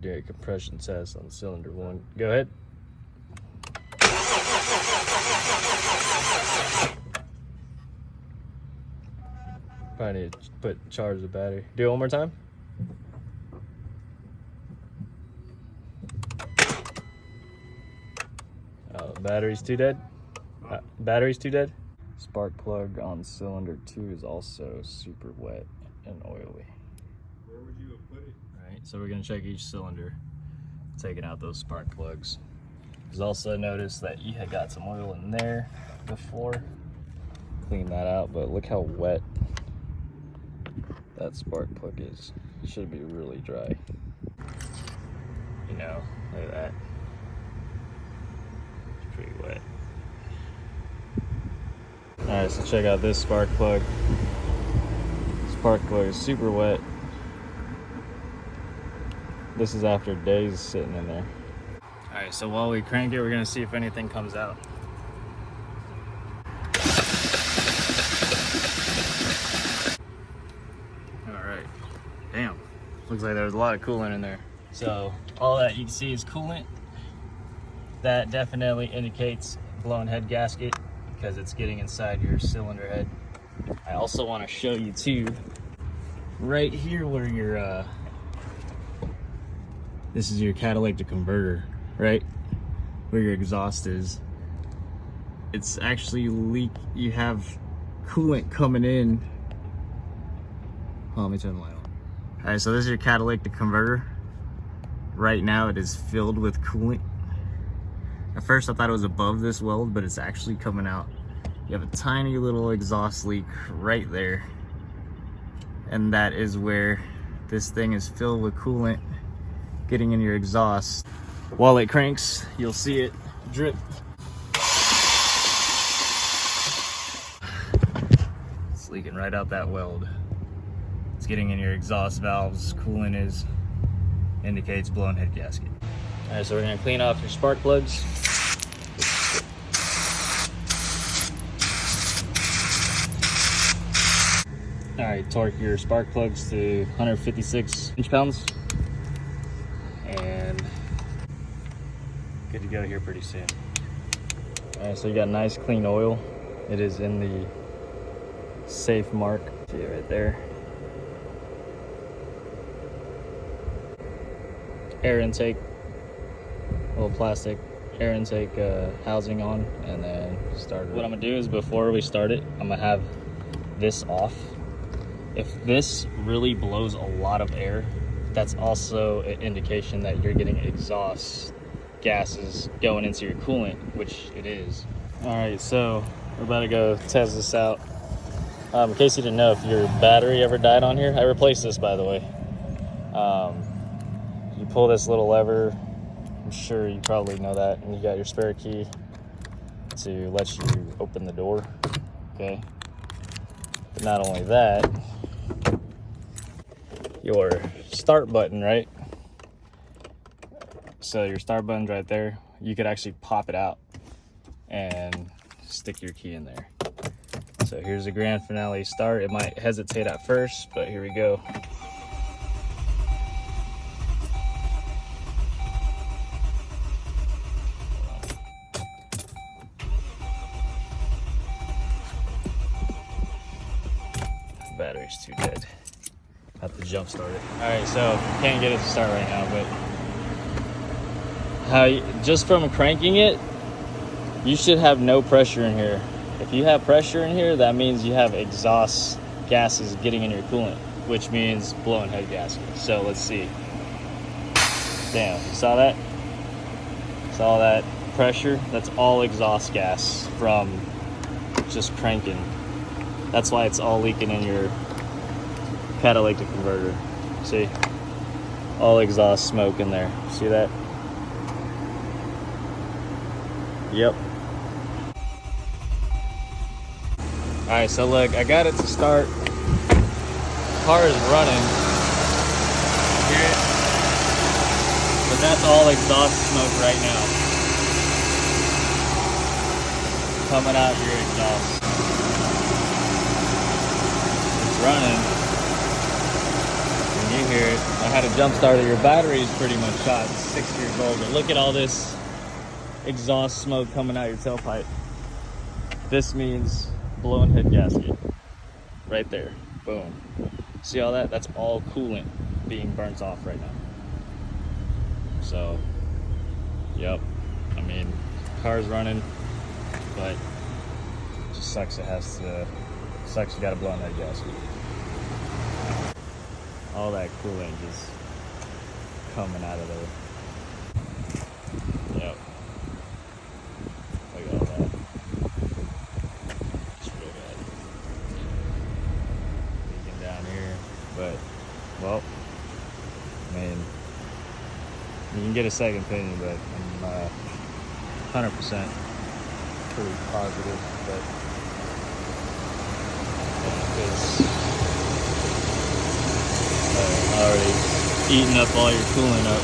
Do a compression test on cylinder 1. Go ahead. Probably need to charge the battery. Do it one more time. Oh, battery's too dead. Battery's too dead. Spark plug on cylinder 2 is also super wet and oily. Where would you have put it? Right, so we're gonna check each cylinder, taking out those spark plugs. There's also noticed that you had got some oil in there before. Clean that out, but look how wet that spark plug is. It should be really dry. You know, look at that. It's pretty wet. Alright, so check out this spark plug. Spark plug is super wet. This is after days sitting in there. Alright, so while we crank it, we're gonna see if anything comes out. Alright, damn. Looks like there's a lot of coolant in there. So all that you can see is coolant. That definitely indicates blown head gasket because it's getting inside your cylinder head. I also want to show you too, right here where your this is your catalytic converter, right? Where your exhaust is. It's actually you have coolant coming in. Oh, let me turn the light on. All right, so this is your catalytic converter. Right now it is filled with coolant. At first I thought it was above this weld, but it's actually coming out. You have a tiny little exhaust leak right there. And that is where this thing is filled with coolant getting in your exhaust. While it cranks, you'll see it drip. It's leaking right out that weld. It's getting in your exhaust valves. Coolant indicates blown head gasket. All right, so we're gonna clean off your spark plugs. All right, torque your spark plugs to 156 inch-pounds. And good to go here pretty soon. All right, so you got nice clean oil. It is in the safe mark. See it right there. Air intake, little plastic air intake housing on, and then start it. What I'm gonna do is before we start it, I'm gonna have this off. If this really blows a lot of air, that's also an indication that you're getting exhaust gases going into your coolant, which it is. All right, so we're about to go test this out. In case you didn't know, if your battery ever died on here, I replaced this, by the way. You pull this little lever, I'm sure you probably know that, and you got your spare key to let you open the door, okay? But not only that, your start button, right? So your start button's right there. You could actually pop it out and stick your key in there. So here's the grand finale start. It might hesitate at first, but here we go. Battery's too dead. Have to jump start it. All right, so can't get it to start right now, but just from cranking it, you should have no pressure in here. If you have pressure in here, that means you have exhaust gases getting in your coolant, which means blown head gasket. So let's see. Damn, you saw that? Saw that pressure? That's all exhaust gas from just cranking. That's why it's all leaking in your catalytic converter. See? All exhaust smoke in there. See that? Yep. Alright, so look, I got it to start. Car is running. Hear it? But that's all exhaust smoke right now. Coming out your exhaust. It's running. And You hear it. I had a jump starter. Your battery is pretty much shot. It's 6 years old. But look at all this exhaust smoke coming out your tailpipe. This means blown head gasket. Right there. Boom. See all that? That's all coolant being burnt off right now. So, yep. I mean, car's running, but it just sucks you gotta blow on that gasket. All that coolant just coming out of there. Yep. Look at all that. It's real bad. Leaking down here, but, well, I mean, you can get a second opinion, but I'm 100% pretty positive that because already eating up all your coolant up.